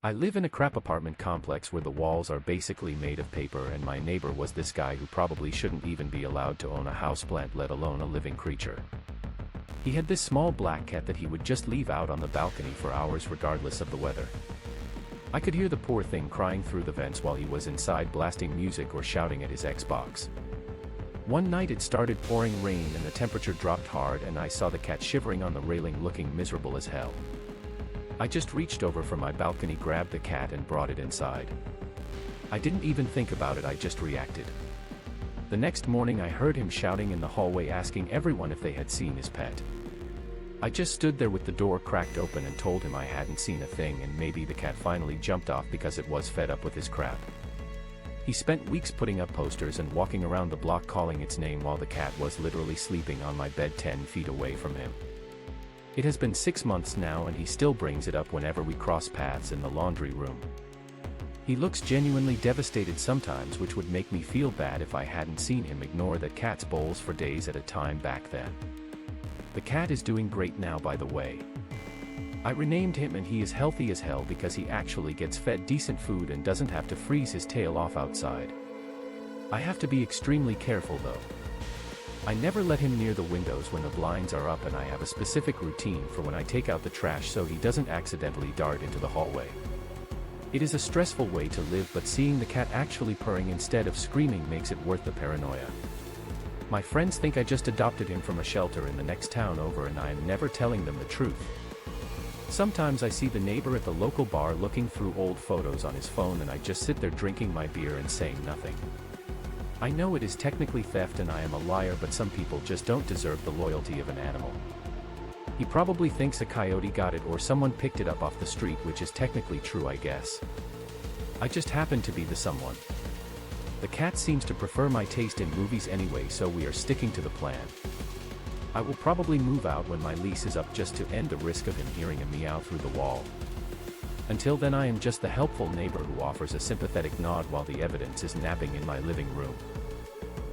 I live in a crap apartment complex where the walls are basically made of paper, and my neighbor was this guy who probably shouldn't even be allowed to own a houseplant, let alone a living creature. He had this small black cat that he would just leave out on the balcony for hours regardless of the weather. I could hear the poor thing crying through the vents while he was inside blasting music or shouting at his Xbox. One night it started pouring rain and the temperature dropped hard, and I saw the cat shivering on the railing looking miserable as hell. I just reached over from my balcony, grabbed the cat and brought it inside. I didn't even think about it, I just reacted. The next morning I heard him shouting in the hallway asking everyone if they had seen his pet. I just stood there with the door cracked open and told him I hadn't seen a thing, and maybe the cat finally jumped off because it was fed up with his crap. He spent weeks putting up posters and walking around the block calling its name while the cat was literally sleeping on my bed 10 feet away from him. It has been 6 months now and he still brings it up whenever we cross paths in the laundry room. He looks genuinely devastated sometimes, which would make me feel bad if I hadn't seen him ignore that cat's bowls for days at a time back then. The cat is doing great now, by the way. I renamed him and he is healthy as hell because he actually gets fed decent food and doesn't have to freeze his tail off outside. I have to be extremely careful though. I never let him near the windows when the blinds are up, and I have a specific routine for when I take out the trash so he doesn't accidentally dart into the hallway. It is a stressful way to live, but seeing the cat actually purring instead of screaming makes it worth the paranoia. My friends think I just adopted him from a shelter in the next town over, and I am never telling them the truth. Sometimes I see the neighbor at the local bar looking through old photos on his phone, and I just sit there drinking my beer and saying nothing. I know it is technically theft and I am a liar, but some people just don't deserve the loyalty of an animal. He probably thinks a coyote got it or someone picked it up off the street, which is technically true, I guess. I just happen to be the someone. The cat seems to prefer my taste in movies anyway, so we are sticking to the plan. I will probably move out when my lease is up just to end the risk of him hearing a meow through the wall. Until then I am just the helpful neighbor who offers a sympathetic nod while the evidence is napping in my living room.